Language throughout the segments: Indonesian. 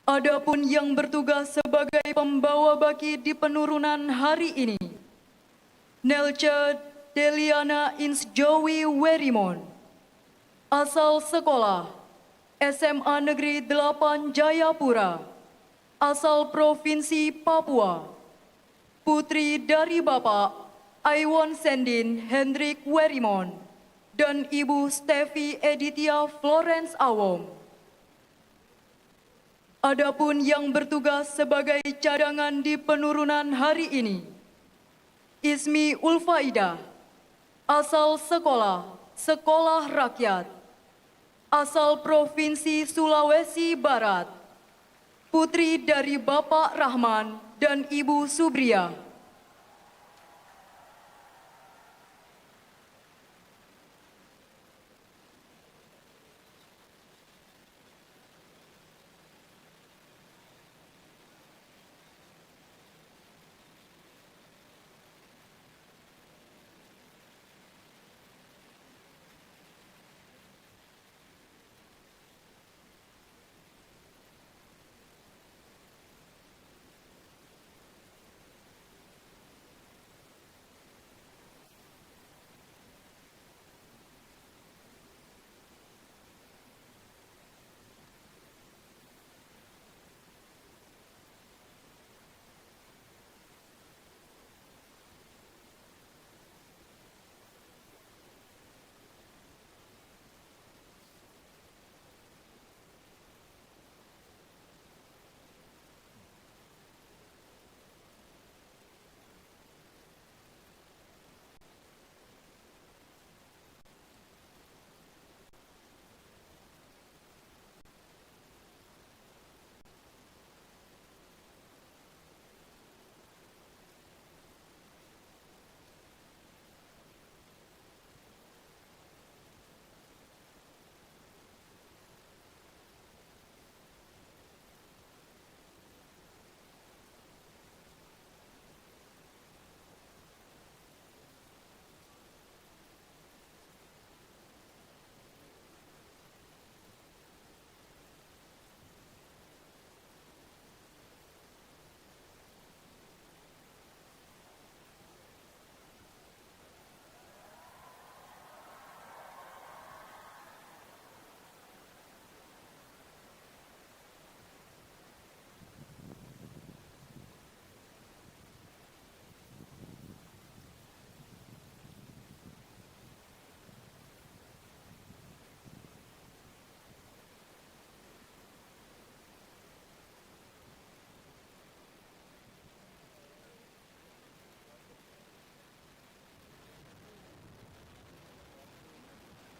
Adapun yang bertugas sebagai pembawa baki di penurunan hari ini, Nelce Deliana Ins Jowi Werimon, asal sekolah SMA Negeri 8 Jayapura, asal Provinsi Papua, putri dari Bapak Aiwon Sendin Hendrik Werimon dan Ibu Stevi Edithia Florence Awom. Adapun yang bertugas sebagai cadangan di penurunan hari ini, Ismi Ulfaida, asal Sekolah Rakyat, asal Provinsi Sulawesi Barat, putri dari Bapak Rahman dan Ibu Subria.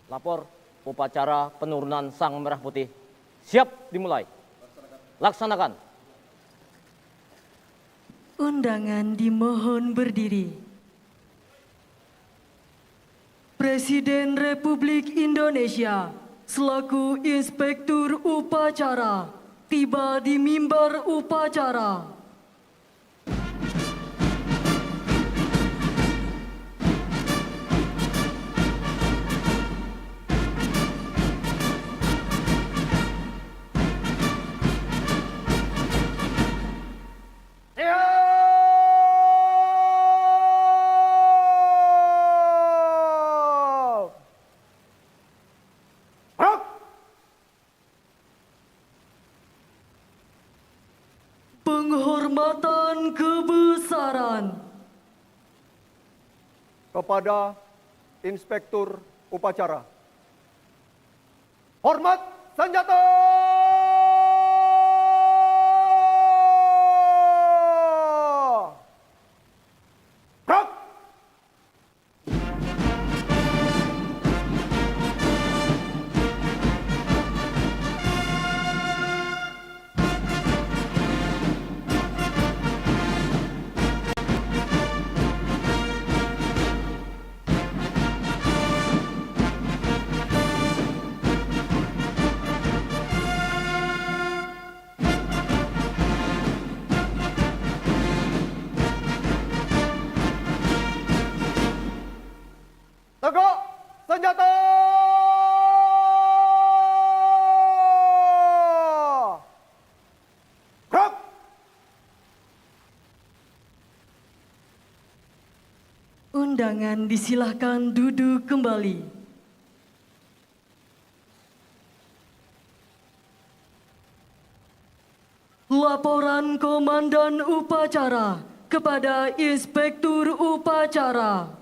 Lapor upacara penurunan Sang Merah Putih siap dimulai. Laksanakan. Undangan dimohon berdiri. Presiden Republik Indonesia selaku Inspektur Upacara tiba di mimbar upacara. Penghormatan kebesaran kepada Inspektur Upacara. Hormat senjata! Gerak! Undangan disilahkan duduk kembali. Laporan Komandan Upacara kepada Inspektur Upacara.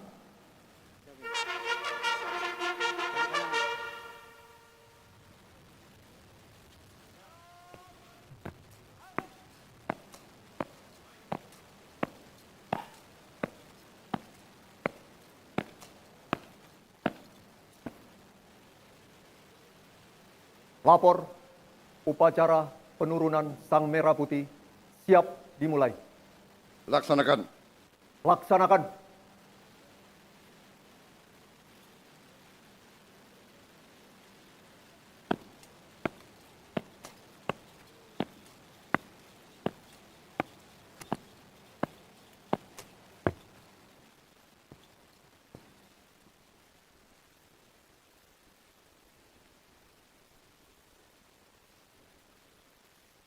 Lapor, upacara penurunan Sang Merah Putih siap dimulai. Laksanakan. Laksanakan.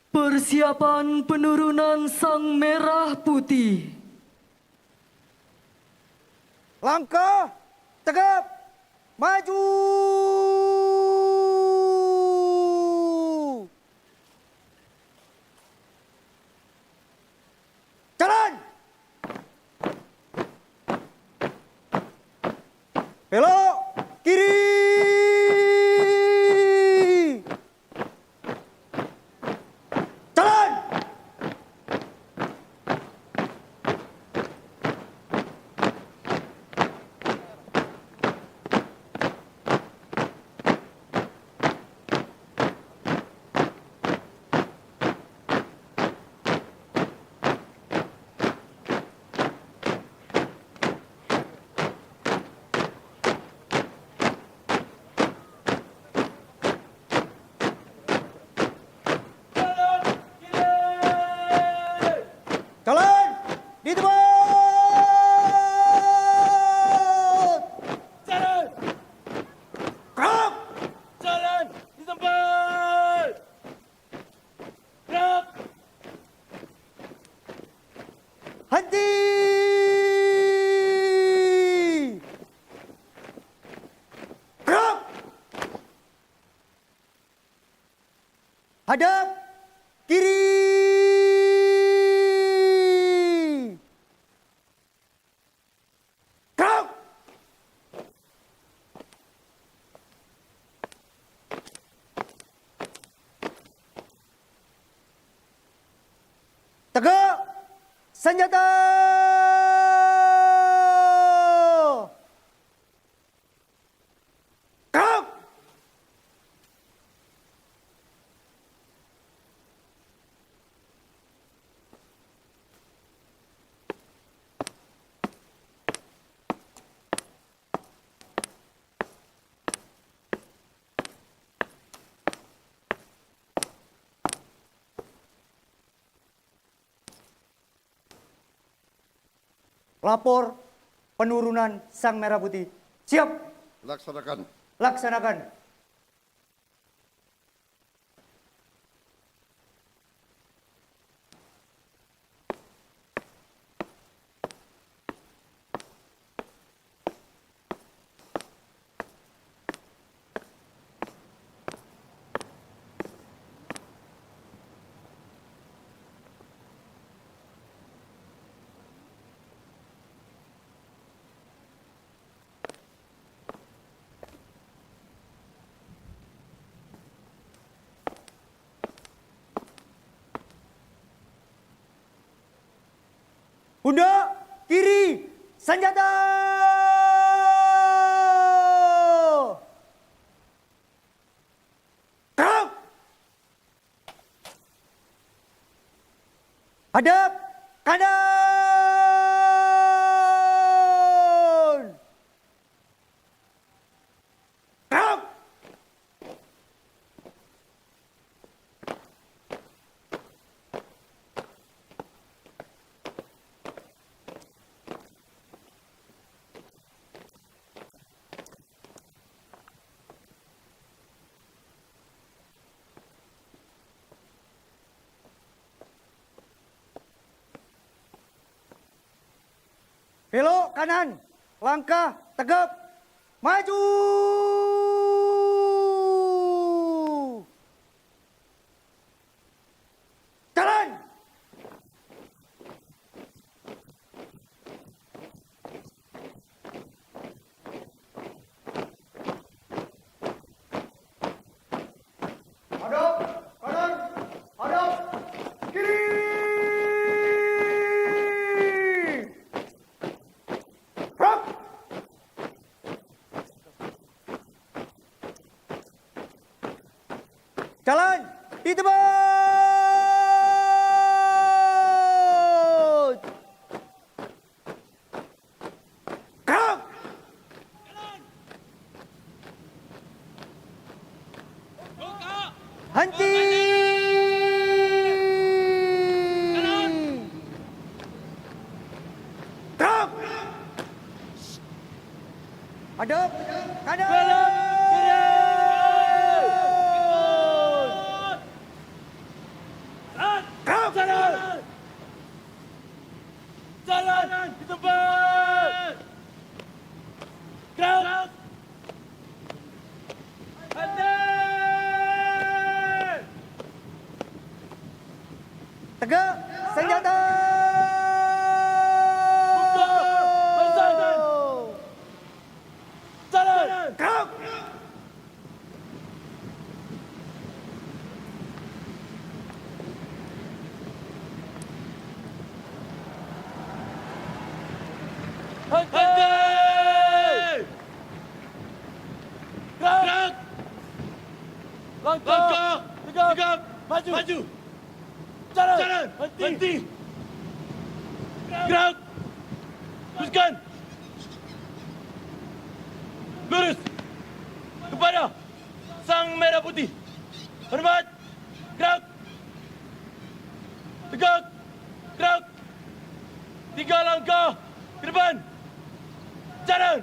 Persiapan penurunan Sang Merah Putih. Langkah tegap maju. Jalan. Belok kiri. Jalan. Jalan di tempat. Jalan! Gerak. Jalan! Di tempat! Gerak! Henti. Gerak. Hadap kiri. Gerak. Tegak senjata. Gerak. Lapor penurunan Sang Merah Putih. Siap. Laksanakan. Laksanakan. Pundak kiri senjata. Gerak. Hadap kanan. Gerak. Belok kanan. langkah tegap, maju. Jalan. Hadap kanan, hadap kiri. Gerak. Jalan di tempat. Gerak. Buka. Henti. Gerak. Hadap kanan. Gerak. Jalan. Jalan di tempat. Gerak. Henti. Tegak senjata. Buka. Pasang. Jalan. Gerak. Henti. Gerak. Langkah. Tegap. Maju. Jalan. Henti. Gerak. Teruskan. Lurus. Kepada Sang Merah Putih. Hormat. Gerak. Tegak. Gerak. 3 langkah ke depan. Jalan.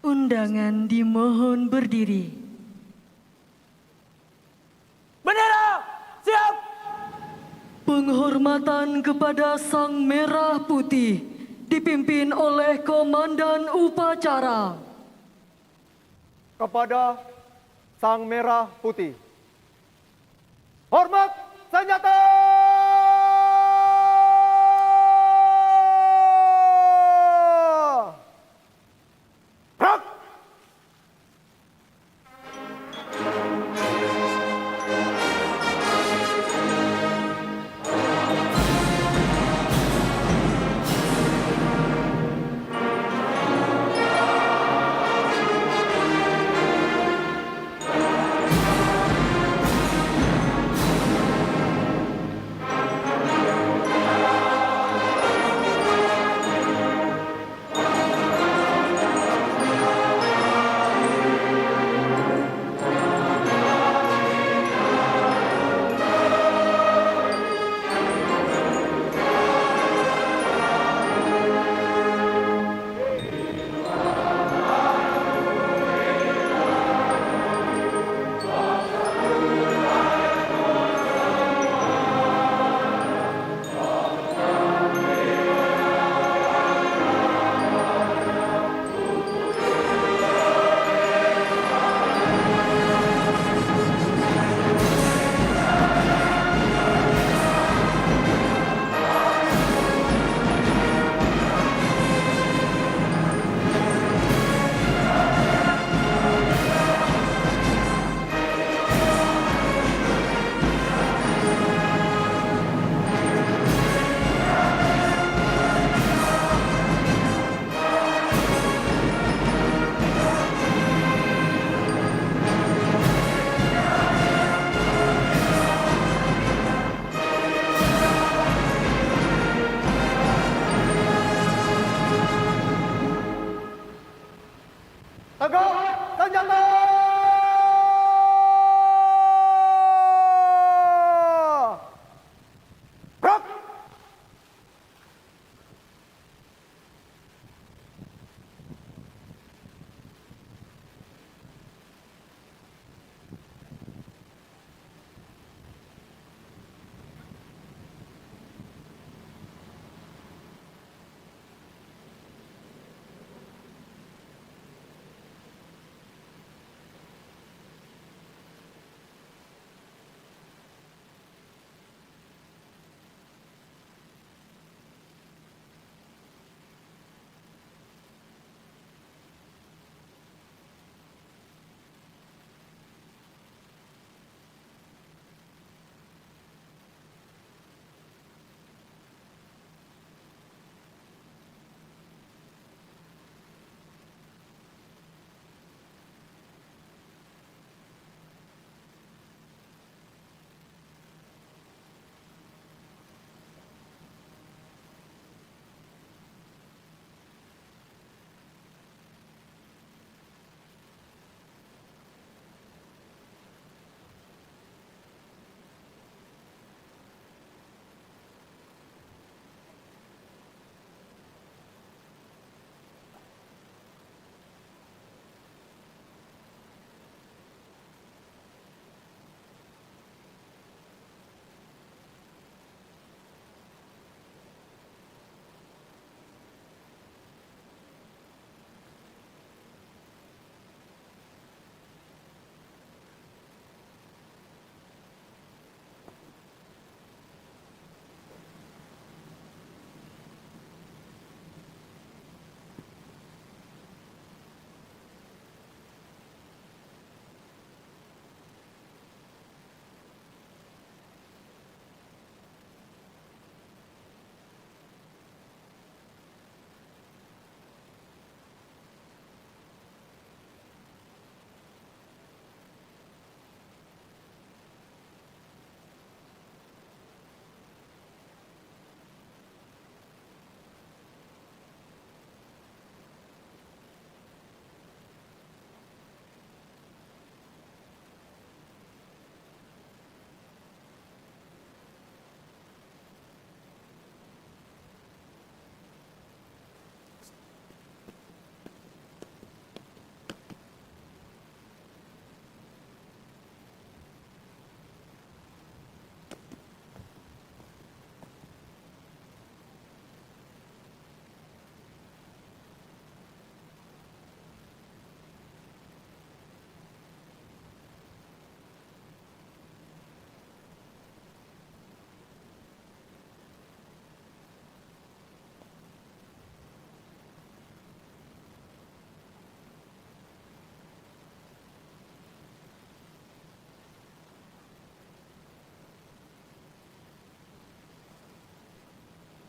Undangan dimohon berdiri. Bendera. Siap. Penghormatan kepada Sang Merah Putih dipimpin oleh Komandan Upacara. Kepada Sang Merah Putih. Hormat senjata! Gerak!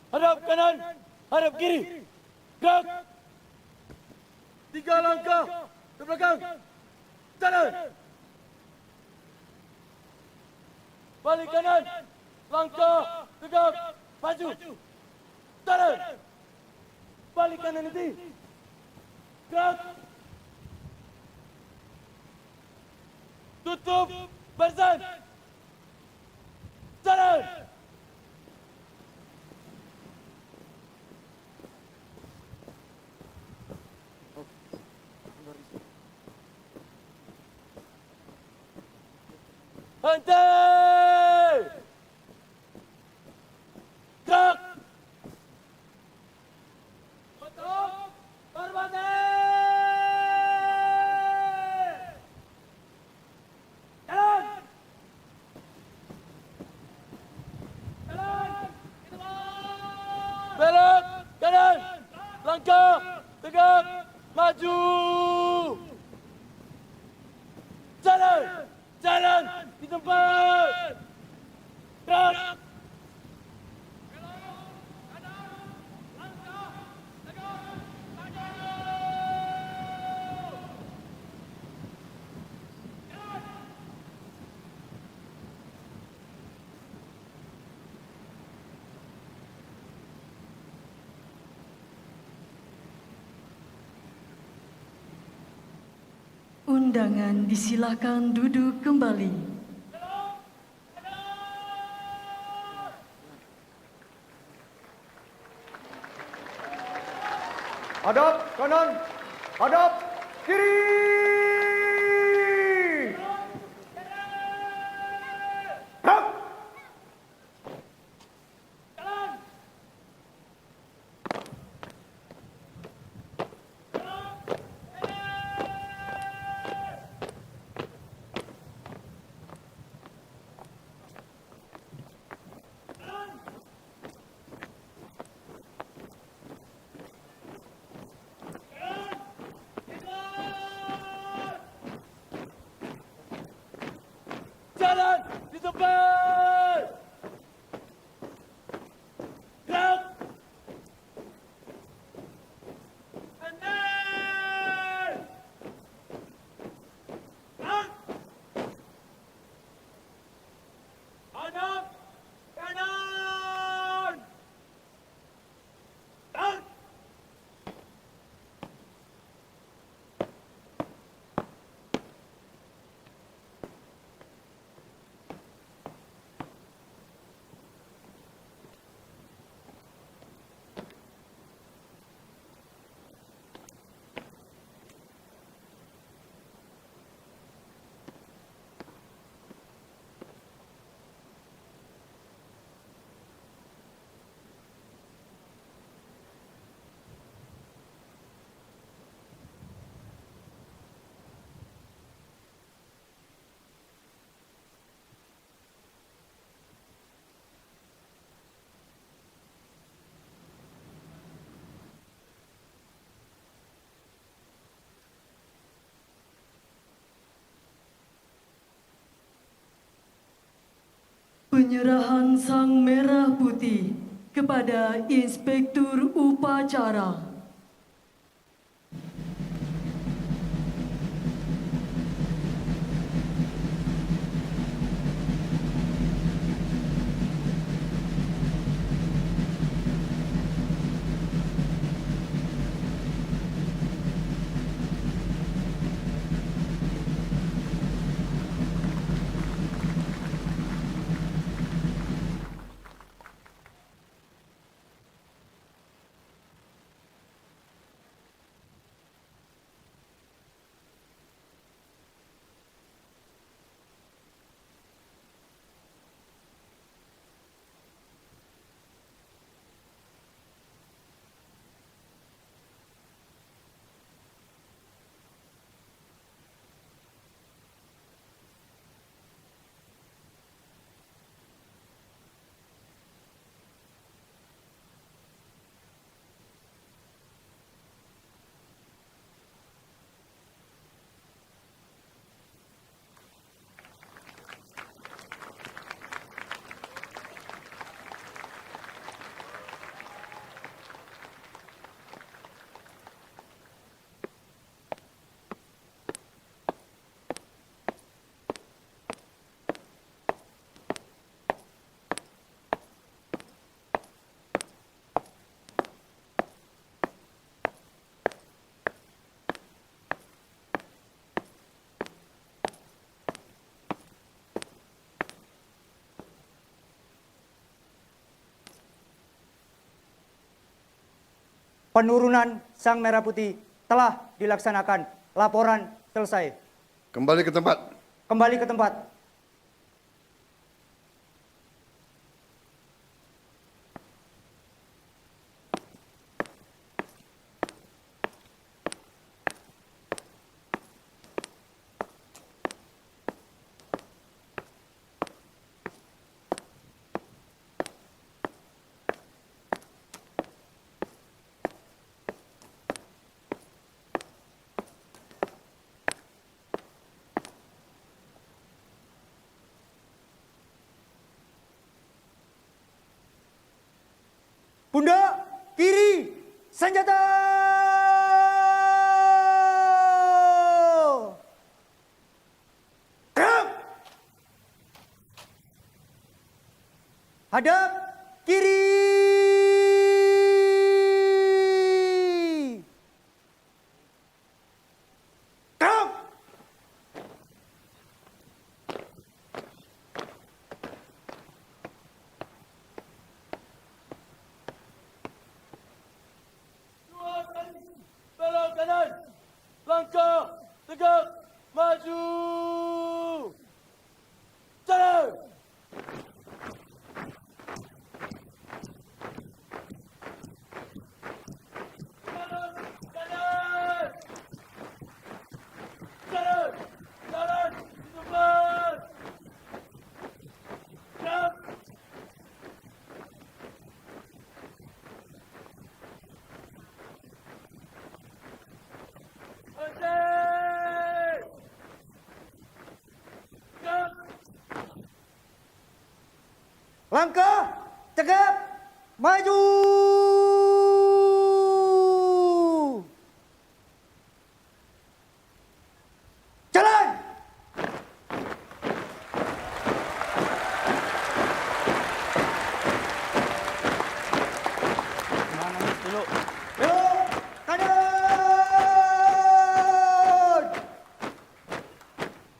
Hadap kanan, hadap kiri. Gerak. 3 langkah ke belakang. Jalan. Balik kanan. Langkah, tegak, maju. Jalan. Balik kanan nanti. Gerak. Tutup barisan. Jalan. Henti! Gerak! Betul! Berbalik! Jalan! Jalan! Belok! Kanan! Langkah! Tegak! Maju! Jalan! Jalan! Di tempat! Gerak! Undangan disilakan duduk kembali. Hadap kanan, hadap kiri. Gerak. Jalan! Di tempat! Gerak! Andai! Gerak! Hadap kanan! Gerak! Penyerahan Sang Merah Putih kepada Inspektur Upacara. penurunan Sang Merah Putih telah dilaksanakan. Laporan selesai. Kembali ke tempat. Kembali ke tempat. Pundak kiri, senjata! Gerak! Hadap kiri! Gerak! Dua kali belok kanan. Langkah tegak maju. Jalan. Jalan kanan. Jalan. Jalan di depan. Gerak. Berhenti. Gerak. Langkah tegap maju. Jalan. Belok kanan.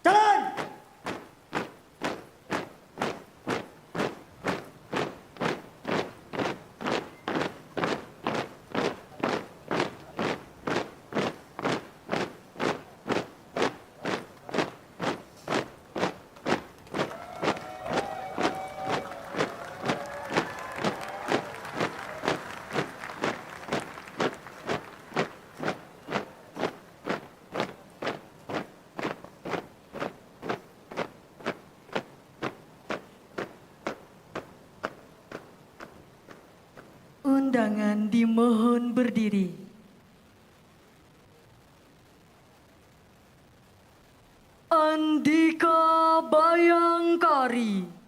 Jalan. Undangan dimohon berdiri. Andika Bayangkari.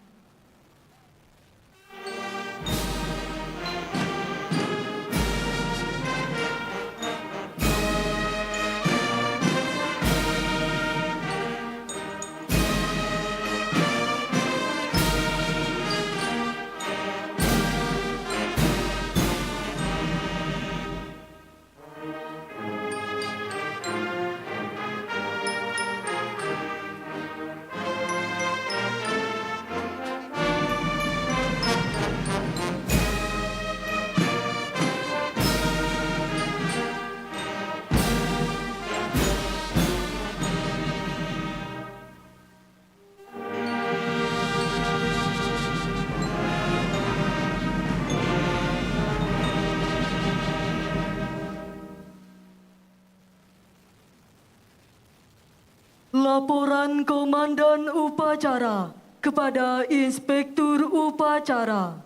Laporan Komandan Upacara kepada Inspektur Upacara.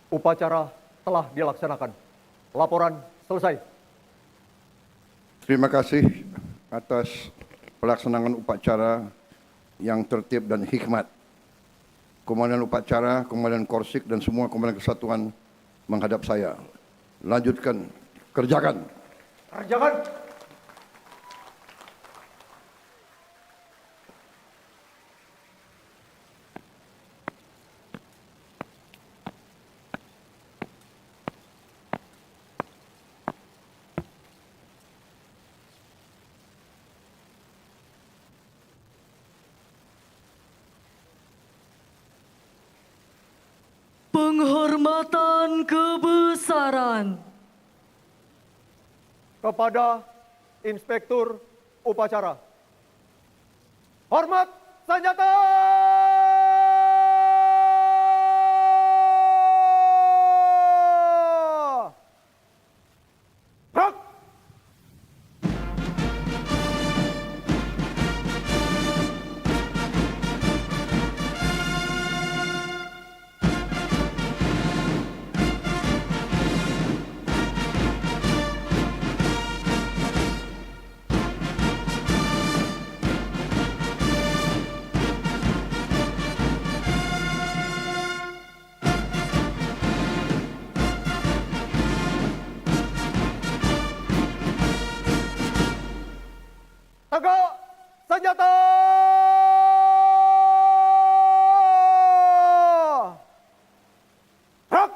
Upacara telah dilaksanakan. Laporan selesai. Terima kasih atas pelaksanaan upacara yang tertib dan hikmat. Komandan upacara, Komandan Korsik dan semua komandan kesatuan menghadap saya. Lanjutkan, kerjakan. Kerjakan. Penghormatan kebesaran kepada Inspektur Upacara. Hormat senjata! Brak! Tegak senjata! Brak!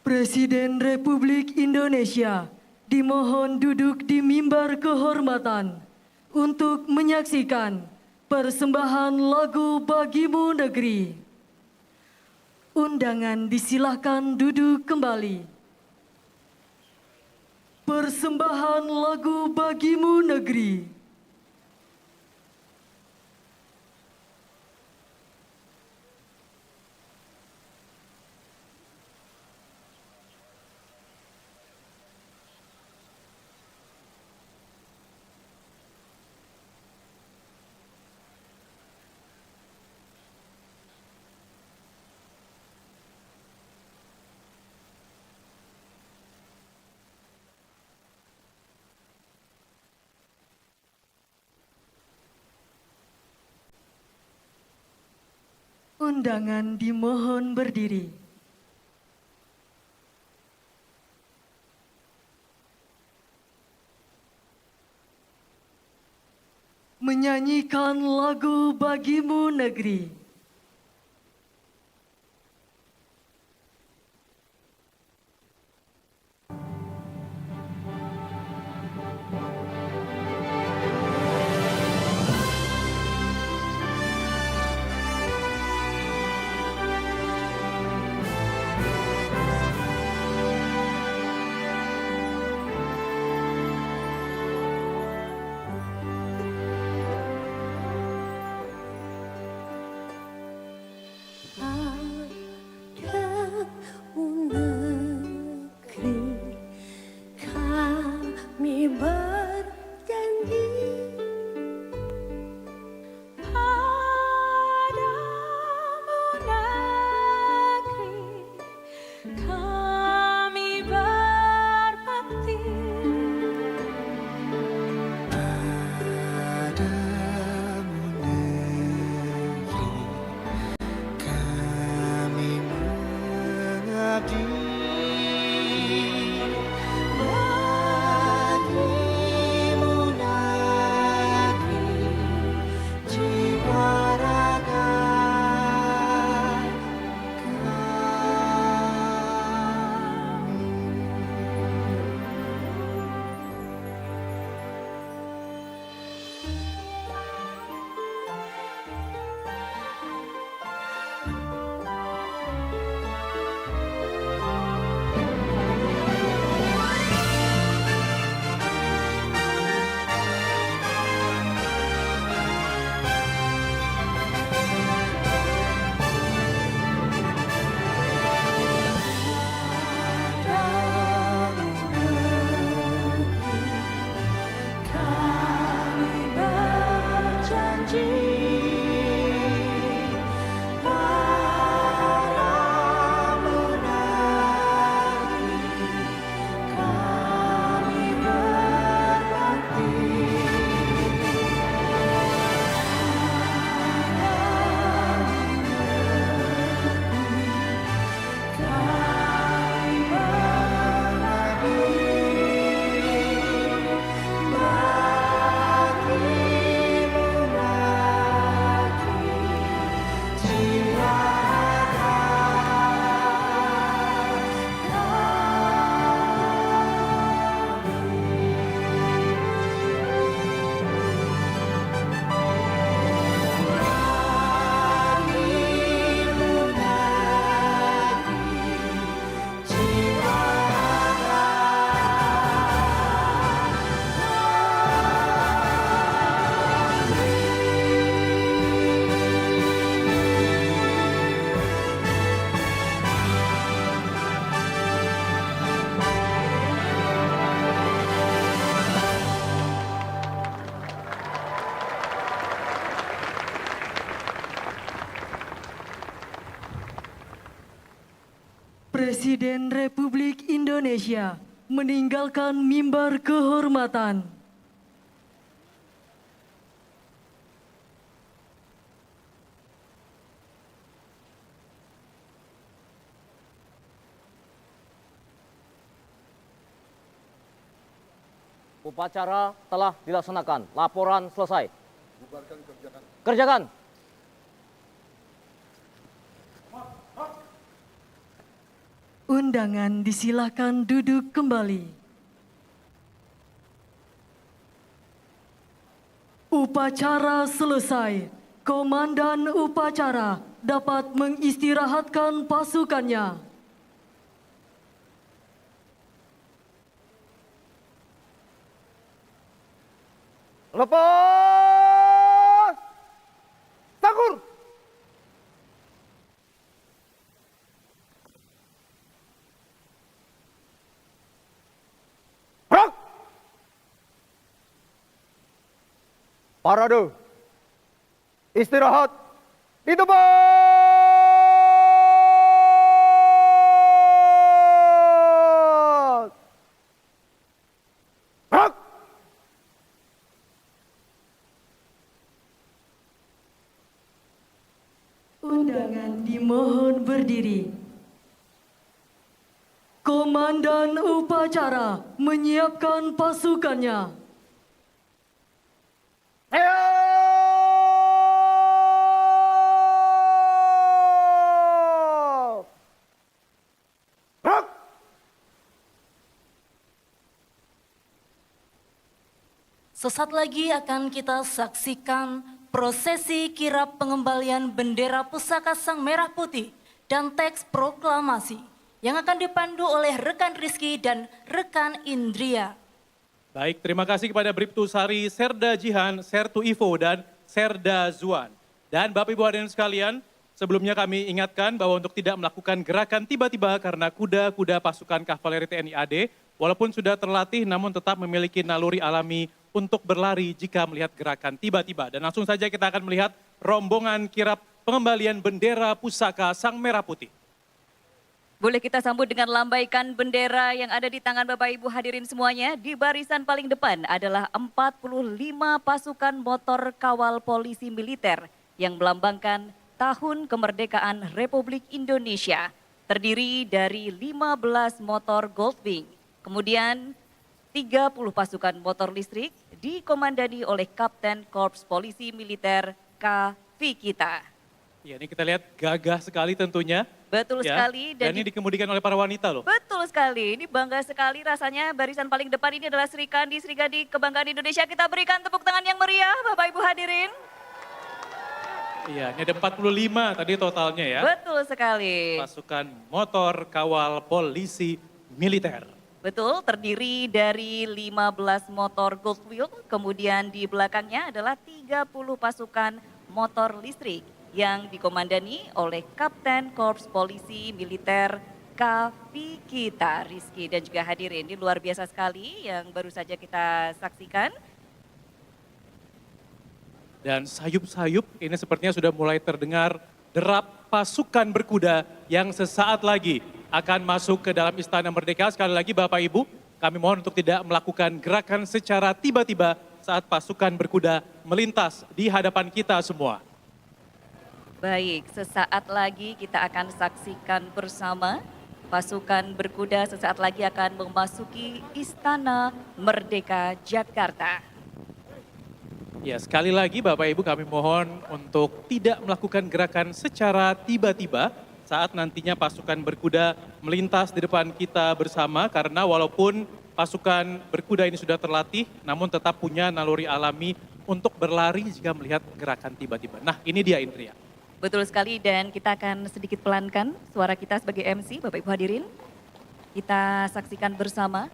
Presiden Republik Indonesia dimohon duduk di mimbar kehormatan untuk menyaksikan persembahan lagu Bagimu Negeri. Undangan disilahkan duduk kembali. Persembahan lagu Bagimu Negeri. Undangan dimohon berdiri. Menyanyikan lagu Bagimu Negeri. Presiden Republik Indonesia meninggalkan mimbar kehormatan. Upacara telah dilaksanakan. Laporan selesai. Kerjakan. Undangan disilakan duduk kembali. Upacara selesai. Komandan upacara dapat mengistirahatkan pasukannya. Lepas! Sangkur! Gerak! Parade. Istirahat di tempat. Gerak! Undangan dimohon berdiri. Komandan upacara menyiapkan pasukannya. Siap! Gerak! Sesaat lagi akan kita saksikan prosesi kirap pengembalian bendera pusaka Sang Merah Putih dan teks proklamasi yang akan dipandu oleh rekan Rizky dan rekan Indria. Baik, terima kasih kepada Bribtu Sari, Serda Jihan, Sertu Ivo, dan Serda Zuan. Dan Bapak Ibu hadirin sekalian, sebelumnya kami ingatkan bahwa untuk tidak melakukan gerakan tiba-tiba karena kuda-kuda pasukan kavaleri TNI AD, walaupun sudah terlatih namun tetap memiliki naluri alami untuk berlari jika melihat gerakan tiba-tiba. Dan langsung saja kita akan melihat rombongan kirap pengembalian bendera pusaka Sang Merah Putih. Boleh kita sambut dengan lambaikan bendera yang ada di tangan Bapak Ibu hadirin semuanya. Di barisan paling depan adalah 45 pasukan motor kawal polisi militer yang melambangkan Tahun Kemerdekaan Republik Indonesia. Terdiri dari 15 motor Goldwing, kemudian 30 pasukan motor listrik dikomandani oleh Kapten Korps Polisi Militer K. Fikita. Ya, ini kita lihat gagah sekali tentunya. Betul ya. sekali. Dan ini dikemudikan oleh para wanita loh. Betul sekali, ini bangga sekali rasanya barisan paling depan ini adalah Sri Kandi Kebanggaan Indonesia. Kita berikan tepuk tangan yang meriah Bapak Ibu hadirin. Iya, ini ada 45 tadi totalnya ya. Betul sekali. Pasukan motor kawal polisi militer. Betul, terdiri dari 15 motor Gold Wheel, kemudian di belakangnya adalah 30 pasukan motor listrik yang dikomandani oleh Kapten Korps Polisi Militer K. Fikita, Rizky dan juga hadirin. Ini luar biasa sekali yang baru saja kita saksikan. Dan sayup-sayup ini sepertinya sudah mulai terdengar derap pasukan berkuda yang sesaat lagi akan masuk ke dalam Istana Merdeka. Sekali lagi Bapak Ibu, kami mohon untuk tidak melakukan gerakan secara tiba-tiba saat pasukan berkuda melintas di hadapan kita semua. Baik, sesaat lagi kita akan saksikan bersama pasukan berkuda sesaat lagi akan memasuki Istana Merdeka Jakarta. Ya, sekali lagi Bapak Ibu kami mohon untuk tidak melakukan gerakan secara tiba-tiba saat nantinya pasukan berkuda melintas di depan kita bersama, karena walaupun pasukan berkuda ini sudah terlatih namun tetap punya naluri alami untuk berlari jika melihat gerakan tiba-tiba. Nah, ini dia Indria. Betul sekali, dan kita akan sedikit pelankan suara kita sebagai MC, Bapak Ibu hadirin. Kita saksikan bersama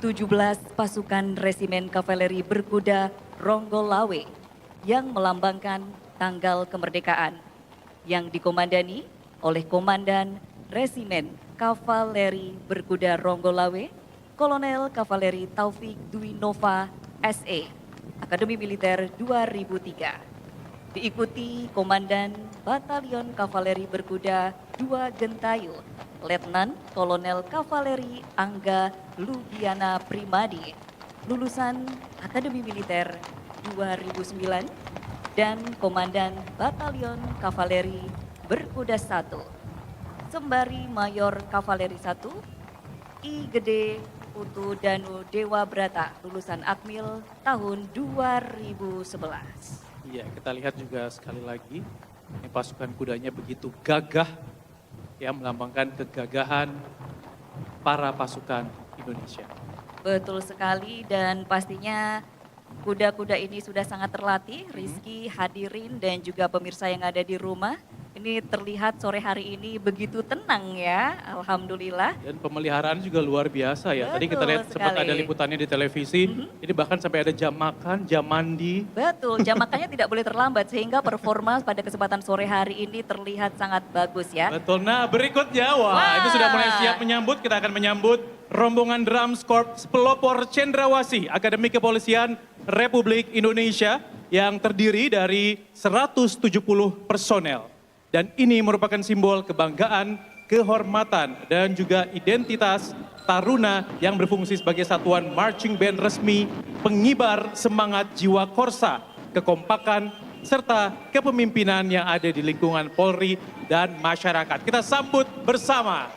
17 pasukan resimen kavaleri berkuda Ronggolawe yang melambangkan tanggal kemerdekaan yang dikomandani oleh Komandan Resimen Kavaleri Berkuda Ronggolawe, Kolonel Kavaleri Taufik Dwi Nova SE, Akademi Militer 2003. Diikuti Komandan Batalion Kavaleri Berkuda 2 Gentayu, Letnan Kolonel Kavaleri Angga Lugiana Primadi, lulusan Akademi Militer 2009, dan Komandan Batalion Kavaleri Berkuda 1, Sembari Mayor Kavaleri 1, I Gede Putu Danu Dewa Brata, lulusan Akmil tahun 2011. Iya, kita lihat juga sekali lagi, ini pasukan kudanya begitu gagah, ya melambangkan kegagahan para pasukan Indonesia. Betul sekali, dan pastinya kuda-kuda ini sudah sangat terlatih. Rizky, hadirin, dan juga pemirsa yang ada di rumah. Ini terlihat sore hari ini begitu tenang ya, alhamdulillah. Dan pemeliharaan juga luar biasa ya. Tadi kita Betul lihat sempat sekali. ada liputannya di televisi, ini bahkan sampai ada jam makan, jam mandi. Betul, jam makannya tidak boleh terlambat sehingga performa pada kesempatan sore hari ini terlihat sangat bagus ya. Betul, nah berikutnya, wah itu sudah mulai siap menyambut, kita akan menyambut rombongan Drums Corps Pelopor Cendrawasih Akademi Kepolisian Republik Indonesia yang terdiri dari 170 personel. Dan ini merupakan simbol kebanggaan, kehormatan, dan juga identitas Taruna yang berfungsi sebagai satuan marching band resmi, pengibar semangat jiwa Korsa, kekompakan, serta kepemimpinan yang ada di lingkungan Polri dan masyarakat. Kita sambut bersama.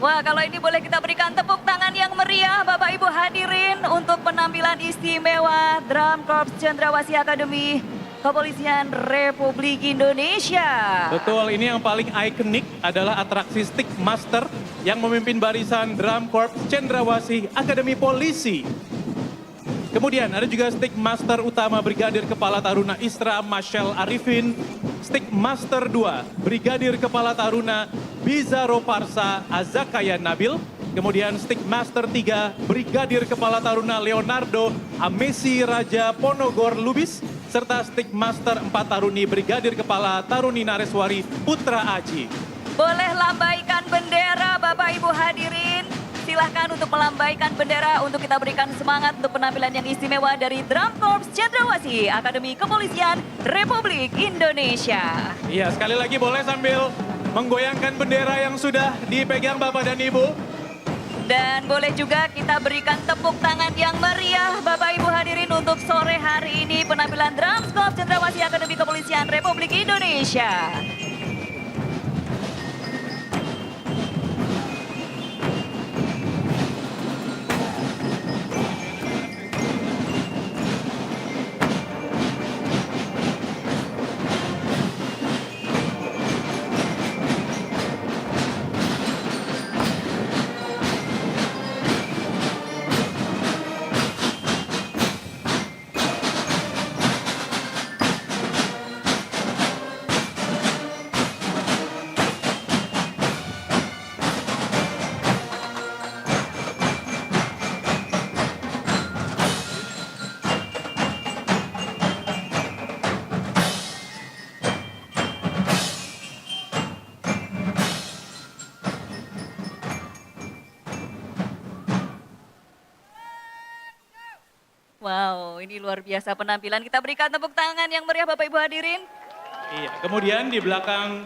Wah, kalau ini boleh kita berikan tepuk tangan yang meriah Bapak Ibu hadirin untuk penampilan istimewa Drum Corps Cendrawasih Akademi Kepolisian Republik Indonesia. Betul, ini yang paling ikonik adalah atraksi Stick Master yang memimpin barisan Drum Corps Cendrawasih Akademi Polisi. Kemudian ada juga Stick Master utama Brigadir Kepala Taruna Isra Marshal Arifin, Stick Master 2 Brigadir Kepala Taruna Bizaro Parsa Azakaya Nabil, kemudian Stick Master 3 Brigadir Kepala Taruna Leonardo Amesi Raja Ponogor Lubis, serta Stick Master 4 Taruni Brigadir Kepala Taruni Nareswari Putra Aji. Boleh lambaikan bendera Bapak Ibu hadirin. Silahkan untuk melambaikan bendera untuk kita berikan semangat untuk penampilan yang istimewa dari Drum Corps Cendrawasih Akademi Kepolisian Republik Indonesia. Iya, sekali lagi boleh sambil menggoyangkan bendera yang sudah dipegang Bapak dan Ibu. Dan boleh juga kita berikan tepuk tangan yang meriah Bapak Ibu hadirin untuk sore hari ini penampilan Drum Corps Cendrawasih Akademi Kepolisian Republik Indonesia. Wow, ini luar biasa penampilan. Kita berikan tepuk tangan yang meriah Bapak Ibu hadirin. Iya, kemudian di belakang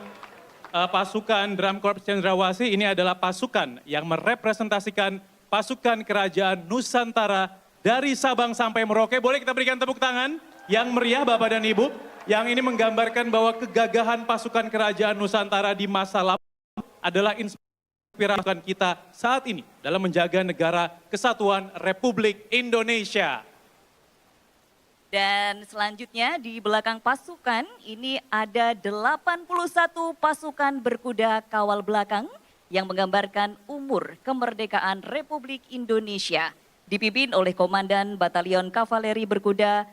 pasukan Drum Corps Cendrawasih ini adalah pasukan yang merepresentasikan pasukan kerajaan Nusantara dari Sabang sampai Merauke. Boleh kita berikan tepuk tangan yang meriah Bapak dan Ibu, yang ini menggambarkan bahwa kegagahan pasukan kerajaan Nusantara di masa lalu adalah inspirasi kita saat ini dalam menjaga negara kesatuan Republik Indonesia. Dan selanjutnya di belakang pasukan ini ada 81 pasukan berkuda kawal belakang yang menggambarkan umur kemerdekaan Republik Indonesia. Dipimpin oleh Komandan Batalion Kavaleri Berkuda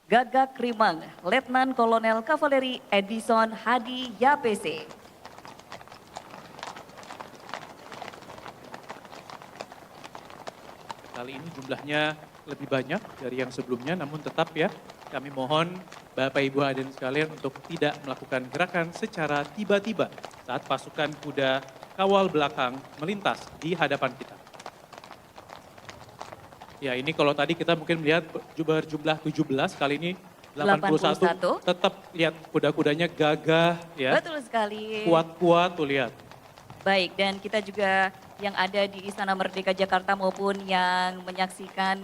Gagak Rimang, Letnan Kolonel Kavaleri Edison Hadi Yapese. Kali ini jumlahnya lebih banyak dari yang sebelumnya, namun tetap ya kami mohon Bapak Ibu hadirin sekalian untuk tidak melakukan gerakan secara tiba-tiba saat pasukan kuda kawal belakang melintas di hadapan kita. Ya ini kalau tadi kita mungkin melihat berjumlah 17, kali ini 81. Tetap lihat kuda-kudanya gagah ya. Betul sekali. Kuat-kuat tuh lihat. Baik, dan kita juga yang ada di Istana Merdeka Jakarta maupun yang menyaksikan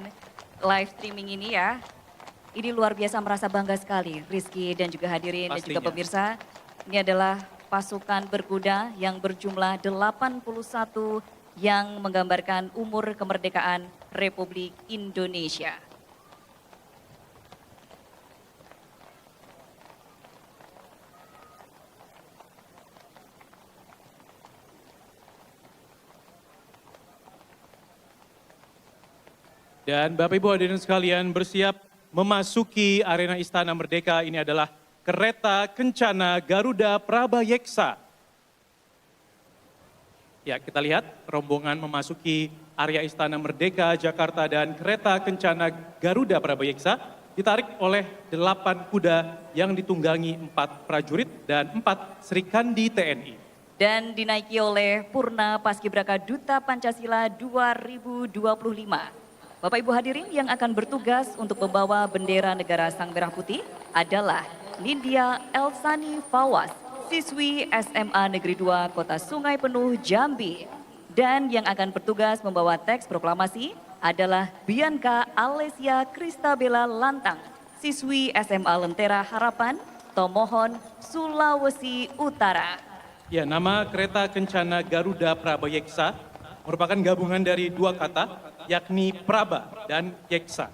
live streaming ini ya. Ini luar biasa, merasa bangga sekali Rizky dan juga hadirin dan juga Pastinya. pemirsa. Ini adalah pasukan berkuda yang berjumlah 81 yang menggambarkan umur kemerdekaan Republik Indonesia. Dan Bapak Ibu hadirin sekalian bersiap memasuki arena Istana Merdeka. Ini adalah kereta kencana Garuda Prabayeksa. Ya, kita lihat rombongan memasuki area Istana Merdeka Jakarta dan kereta kencana Garuda Prabayeksa ditarik oleh 8 kuda yang ditunggangi 4 prajurit dan 4 Serikandi TNI. Dan dinaiki oleh Purna Paskibraka Duta Pancasila 2025. Bapak Ibu hadirin yang akan bertugas untuk membawa bendera negara Sang Merah Putih adalah Nindya Elsani Fawas, siswi SMA Negeri 2 Kota Sungai Penuh Jambi. Dan yang akan bertugas membawa teks proklamasi adalah Bianca Alesia Kristabella Lantang, siswi SMA Lentera Harapan, Tomohon, Sulawesi Utara. Ya, nama kereta kencana Garuda Prabayeksa merupakan gabungan dari 2 kata, yakni Praba dan Yeksa.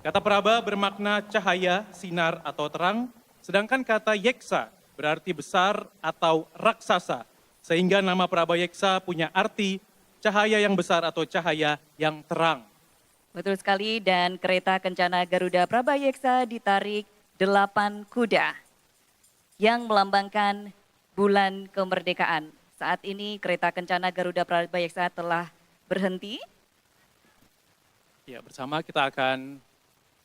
Kata Praba bermakna cahaya, sinar atau terang, sedangkan kata Yeksa berarti besar atau raksasa. Sehingga nama Prabayeksa punya arti cahaya yang besar atau cahaya yang terang. Betul sekali, dan kereta kencana Garuda Prabayeksa ditarik 8 kuda yang melambangkan bulan kemerdekaan. Saat ini kereta kencana Garuda Prabayeksa telah berhenti. Ya, bersama kita akan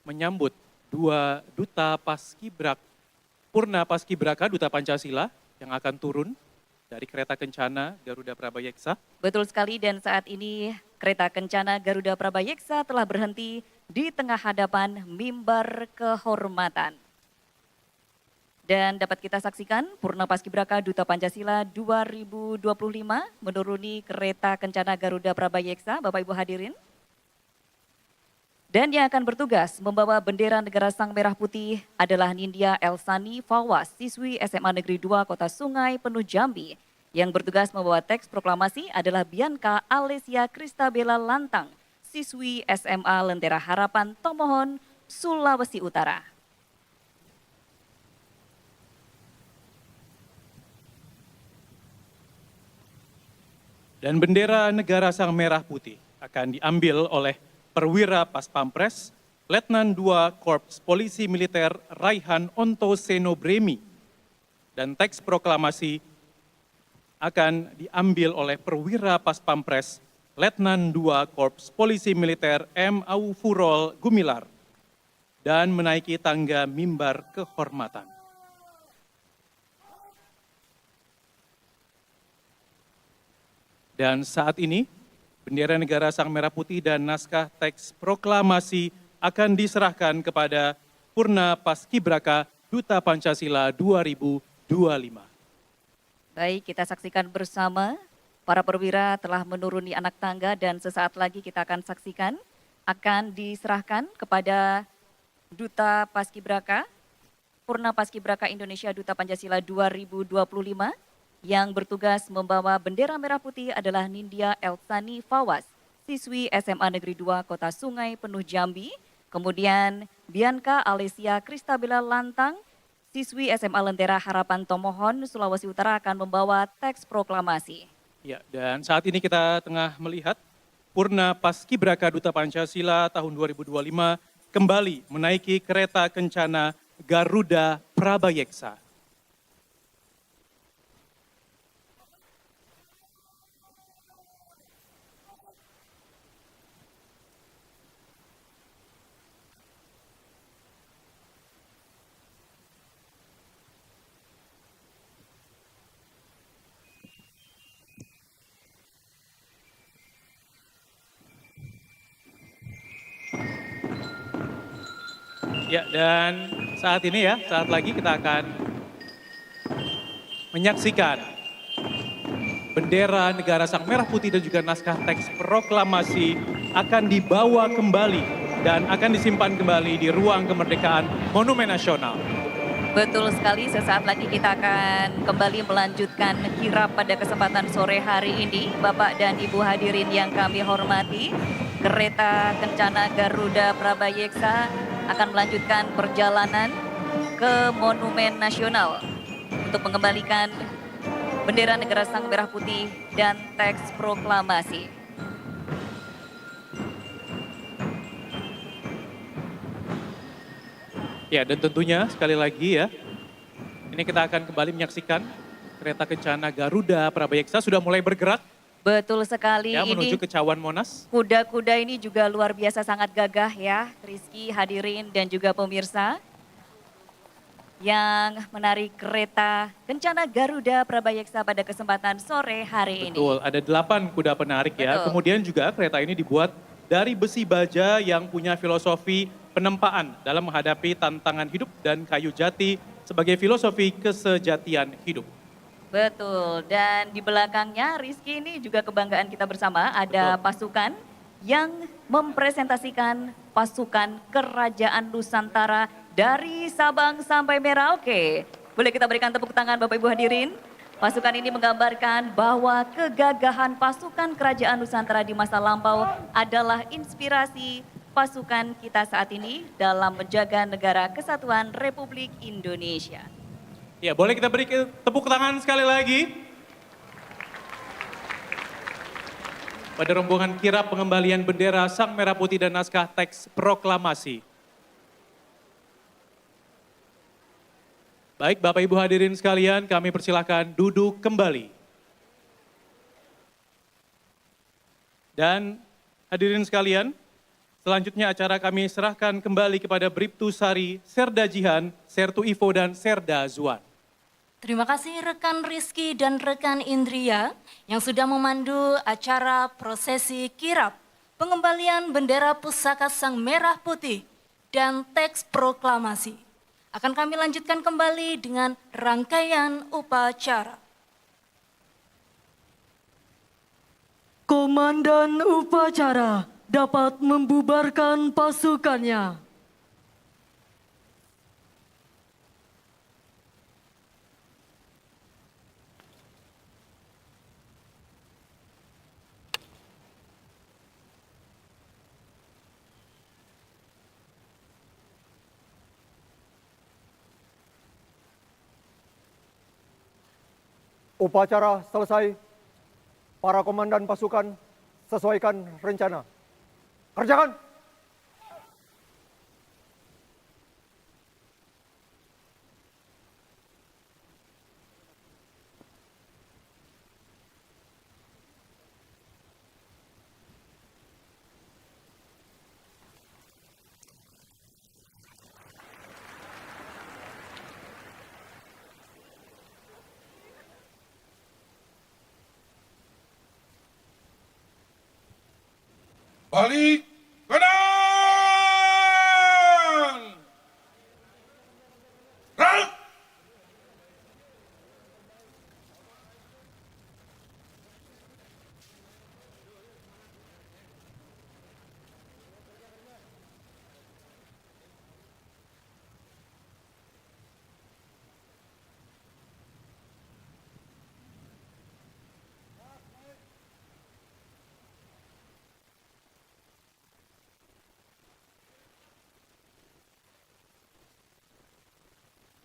menyambut 2 duta Paskibrak, Purna Paskibraka Duta Pancasila yang akan turun dari kereta kencana Garuda Prabayeksa. Betul sekali, dan saat ini kereta kencana Garuda Prabayeksa telah berhenti di tengah hadapan mimbar kehormatan. Dan dapat kita saksikan Purna Paskibraka Duta Pancasila 2025 menuruni kereta kencana Garuda Prabayeksa, Bapak Ibu hadirin. Dan yang akan bertugas membawa bendera negara Sang Merah Putih adalah Nindya Elsani Fawas, siswi SMA Negeri 2 Kota Sungai Penuh Jambi. Yang bertugas membawa teks proklamasi adalah Bianca Alesia Kristabella Lantang, siswi SMA Lentera Harapan, Tomohon, Sulawesi Utara. Dan bendera negara Sang Merah Putih akan diambil oleh Perwira Paspampres, Letnan 2 Korps Polisi Militer Raihan Onto Seno Bremi. Dan teks proklamasi akan diambil oleh Perwira Paspampres, Letnan 2 Korps Polisi Militer M. Aufurol Gumilar. Dan menaiki tangga mimbar kehormatan. Dan saat ini, bendera negara Sang Merah Putih dan naskah teks proklamasi akan diserahkan kepada Purna Paskibraka Duta Pancasila 2025. Baik, kita saksikan bersama. Para perwira telah menuruni anak tangga dan sesaat lagi kita akan saksikan akan diserahkan kepada Duta Paskibraka, Purna Paskibraka Indonesia Duta Pancasila 2025. Yang bertugas membawa bendera merah putih adalah Nindya Elsani Fawas, siswi SMA Negeri 2 Kota Sungai Penuh Jambi. Kemudian Bianca Alesia Kristabella Lantang, siswi SMA Lentera Harapan Tomohon, Sulawesi Utara akan membawa teks proklamasi. Ya, dan saat ini kita tengah melihat Purna Paskibraka Duta Pancasila tahun 2025 kembali menaiki kereta kencana Garuda Prabayeksa. Ya, dan saat ini ya, saat lagi kita akan menyaksikan bendera negara Sang Merah Putih dan juga naskah teks proklamasi akan dibawa kembali dan akan disimpan kembali di ruang kemerdekaan Monumen Nasional. Betul sekali, sesaat lagi kita akan kembali melanjutkan kirap pada kesempatan sore hari ini. Bapak dan Ibu hadirin yang kami hormati, kereta Kencana Garuda Prabayeksa akan melanjutkan perjalanan ke Monumen Nasional untuk mengembalikan bendera negara Sang Merah Putih dan teks proklamasi. Ya, dan tentunya sekali lagi ya, ini kita akan kembali menyaksikan kereta Kencana Garuda Prabayeksa sudah mulai bergerak Betul sekali, ya menuju ini ke Cawan Monas. kuda-kuda ini juga luar biasa sangat gagah ya, Rizky, hadirin dan juga pemirsa yang menarik kereta Kencana Garuda Prabayeksa pada kesempatan sore hari ini. Betul, ada 8 kuda penarik ya. Betul. Kemudian juga kereta ini dibuat dari besi baja yang punya filosofi penempaan dalam menghadapi tantangan hidup dan kayu jati sebagai filosofi kesejatian hidup. Betul, dan di belakangnya Rizky ini juga kebanggaan kita bersama, ada pasukan yang mempresentasikan pasukan Kerajaan Nusantara dari Sabang sampai Merauke. Boleh kita berikan tepuk tangan Bapak Ibu hadirin? Pasukan ini menggambarkan bahwa kegagahan pasukan Kerajaan Nusantara di masa lampau adalah inspirasi pasukan kita saat ini dalam menjaga negara kesatuan Republik Indonesia. Ya, boleh kita beri tepuk tangan sekali lagi pada rombongan kirap pengembalian bendera Sang Merah Putih dan naskah teks proklamasi. Baik, Bapak Ibu hadirin sekalian, kami persilahkan duduk kembali. Dan hadirin sekalian, selanjutnya acara kami serahkan kembali kepada Bribtu Sari, Serda Jihan, Sertu Ivo, dan Serda Zuan. Terima kasih rekan Rizky dan rekan Indria yang sudah memandu acara prosesi kirap pengembalian bendera pusaka Sang Merah Putih dan teks proklamasi. Akan kami lanjutkan kembali dengan rangkaian upacara. Komandan upacara dapat membubarkan pasukannya. Upacara selesai. Para komandan pasukan sesuaikan rencana. Kerjakan! Balik kanan. Gerak.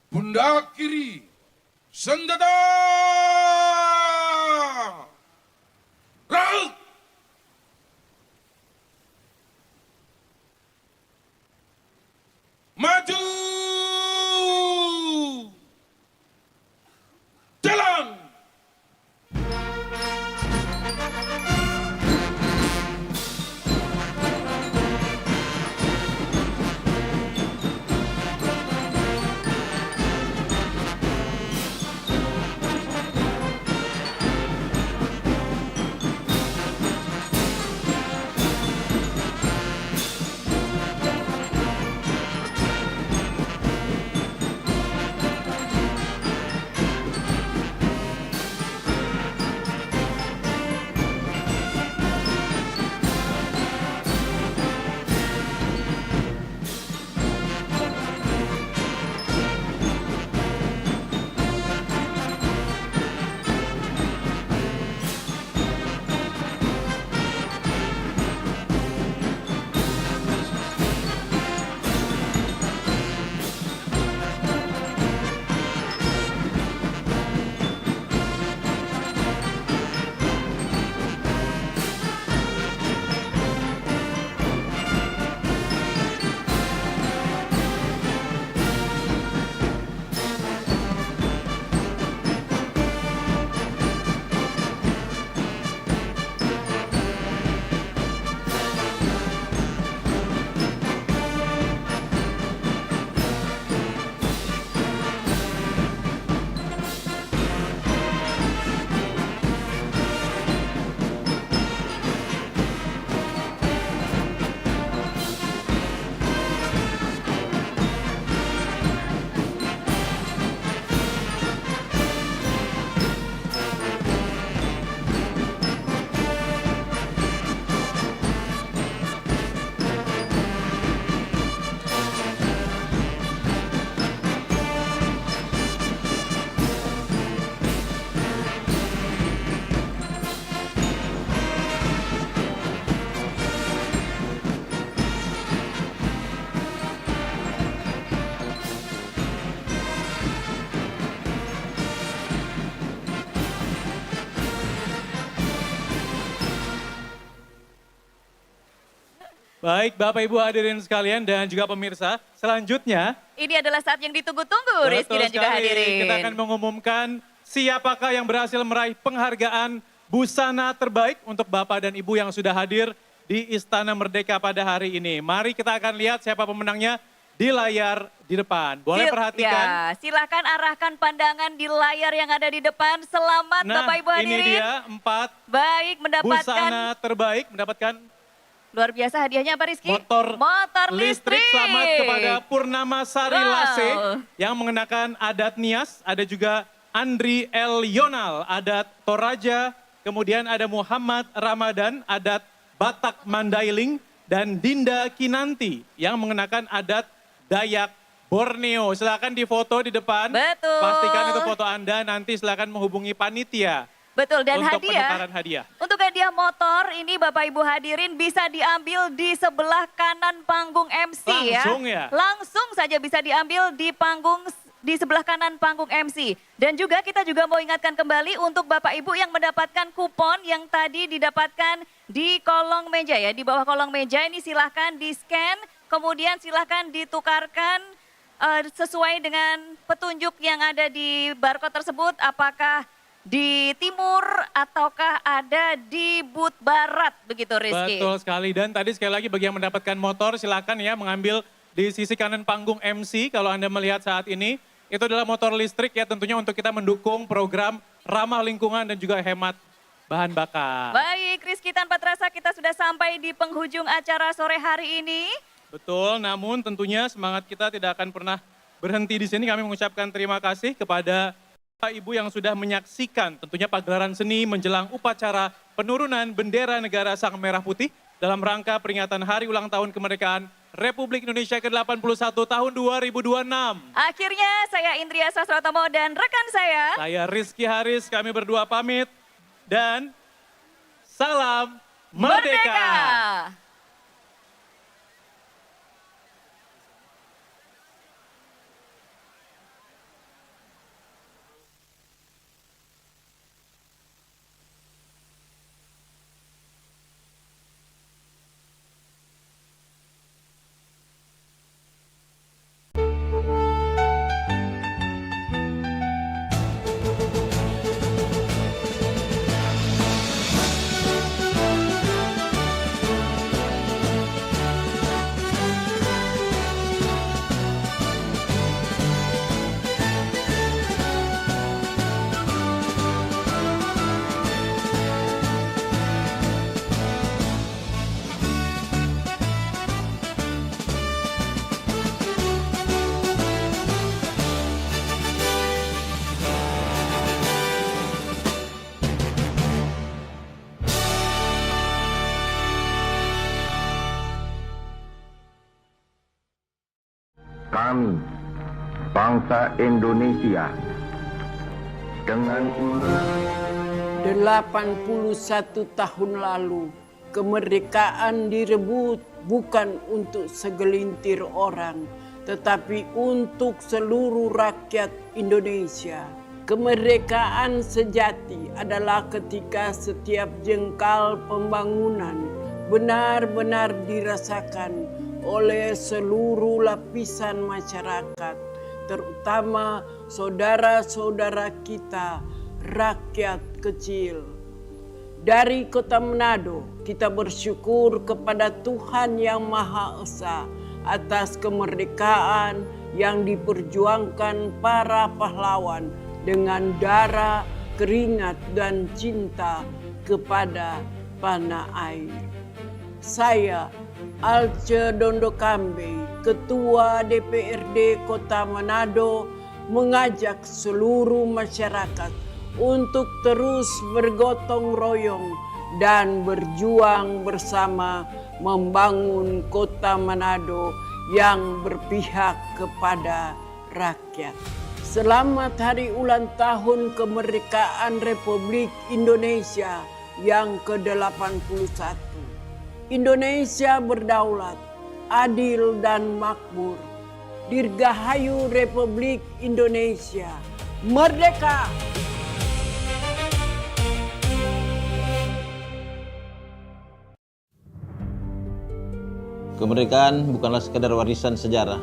Pundak kiri, senjata! Gerak! Maju! Jalan! Baik, Bapak Ibu hadirin sekalian dan juga pemirsa, selanjutnya Ini adalah saat yang ditunggu-tunggu, Rizky betul dan juga sekali, hadirin. kita akan mengumumkan siapakah yang berhasil meraih penghargaan busana terbaik untuk Bapak dan Ibu yang sudah hadir di Istana Merdeka pada hari ini. Mari kita akan lihat siapa pemenangnya di layar di depan. Boleh perhatikan. Ya, silakan arahkan pandangan di layar yang ada di depan. Selamat Nah, Bapak Ibu hadirin. ini dia 4 Baik, mendapatkan busana terbaik, mendapatkan luar biasa hadiahnya apa Rizky? motor listrik. Selamat kepada Purnama Sari Wow. Lase yang mengenakan adat Nias. Ada juga Andri El Yonal, adat Toraja. Kemudian ada Muhammad Ramadan, adat Batak Mandailing. Dan Dinda Kinanti yang mengenakan adat Dayak Borneo. Silakan difoto di depan. Betul. Pastikan itu foto Anda, nanti silakan menghubungi panitia. Betul, dan untuk hadiah. penukaran hadiah. Untuk hadiah motor ini Bapak Ibu hadirin bisa diambil di sebelah kanan panggung MC Langsung ya? Langsung saja bisa diambil di sebelah kanan panggung MC. Dan juga kita juga mau ingatkan kembali untuk Bapak Ibu yang mendapatkan kupon yang tadi didapatkan di kolong meja ya. Di bawah kolong meja ini silahkan di-scan, kemudian silahkan ditukarkan sesuai dengan petunjuk yang ada di barcode tersebut. Apakah di timur ataukah ada di booth barat begitu Rizky? Betul sekali, dan tadi sekali lagi bagi yang mendapatkan motor silakan ya mengambil di sisi kanan panggung MC kalau Anda melihat saat ini. Itu adalah motor listrik ya, tentunya untuk kita mendukung program ramah lingkungan dan juga hemat bahan bakar. Baik Rizky, tanpa terasa kita sudah sampai di penghujung acara sore hari ini. Betul, namun tentunya semangat kita tidak akan pernah berhenti di sini. Kami mengucapkan terima kasih kepada Bapak Ibu yang sudah menyaksikan tentunya pagelaran seni menjelang upacara penurunan bendera negara Sang Merah Putih dalam rangka peringatan Hari Ulang Tahun Kemerdekaan Republik Indonesia ke-81 tahun 2026. Akhirnya saya Indria Sastrotomo dan rekan Saya Rizky Haris, kami berdua pamit dan salam Merdeka. Kami, bangsa Indonesia, dengan 81 tahun lalu, kemerdekaan direbut bukan untuk segelintir orang, tetapi untuk seluruh rakyat Indonesia. Kemerdekaan sejati adalah ketika setiap jengkal pembangunan benar-benar dirasakan oleh seluruh lapisan masyarakat, terutama saudara-saudara kita, rakyat kecil. Dari Kota Manado, kita bersyukur kepada Tuhan Yang Maha Esa atas kemerdekaan yang diperjuangkan para pahlawan dengan darah, keringat, dan cinta kepada tanah air. Saya, Alce Dondokambe, Ketua DPRD Kota Manado, mengajak seluruh masyarakat untuk terus bergotong royong dan berjuang bersama membangun Kota Manado yang berpihak kepada rakyat. Selamat Hari Ulang Tahun Kemerdekaan Republik Indonesia yang ke-81. Indonesia berdaulat, adil dan makmur. Dirgahayu Republik Indonesia. Merdeka! Kemerdekaan bukanlah sekadar warisan sejarah,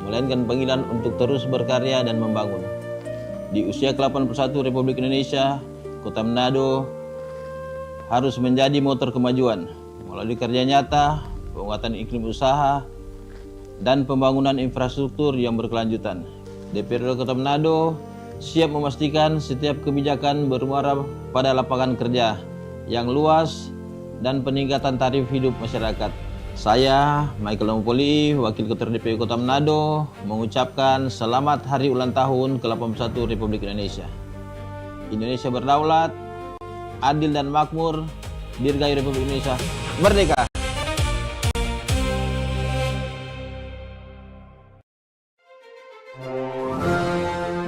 melainkan panggilan untuk terus berkarya dan membangun. Di usia ke-81 Republik Indonesia, Kota Manado harus menjadi motor kemajuan melalui kerja nyata, penguatan iklim usaha, dan pembangunan infrastruktur yang berkelanjutan. DPRD Kota Manado siap memastikan setiap kebijakan bermuara pada lapangan kerja yang luas dan peningkatan taraf hidup masyarakat. Saya, Michael Ompoli, Wakil Ketua DPRD Kota Manado, mengucapkan selamat Hari Ulang Tahun ke-81 Republik Indonesia. Indonesia berdaulat, adil dan makmur, dirgahayu Republik Indonesia merdeka.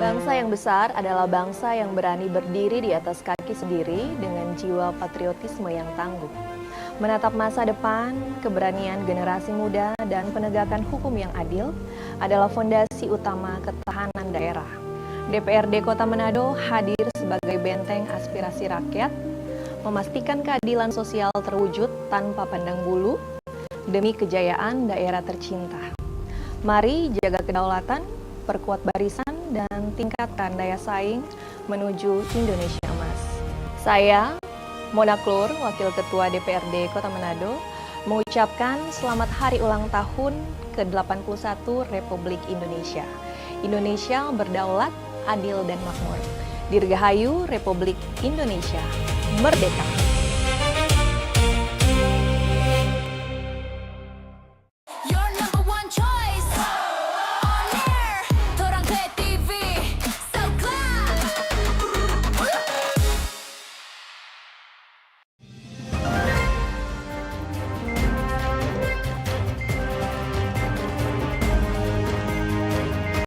Bangsa yang besar adalah bangsa yang berani berdiri di atas kaki sendiri dengan jiwa patriotisme yang tangguh. Menatap masa depan, keberanian generasi muda, dan penegakan hukum yang adil adalah fondasi utama ketahanan daerah. DPRD Kota Manado hadir sebagai benteng aspirasi rakyat, memastikan keadilan sosial terwujud tanpa pandang bulu, demi kejayaan daerah tercinta. Mari jaga kedaulatan, perkuat barisan, dan tingkatkan daya saing menuju Indonesia Emas. Saya, Mona Klur, Wakil Ketua DPRD Kota Manado, mengucapkan selamat Hari Ulang Tahun ke-81 Republik Indonesia. Indonesia berdaulat, adil, dan makmur. Dirgahayu Republik Indonesia merdeka.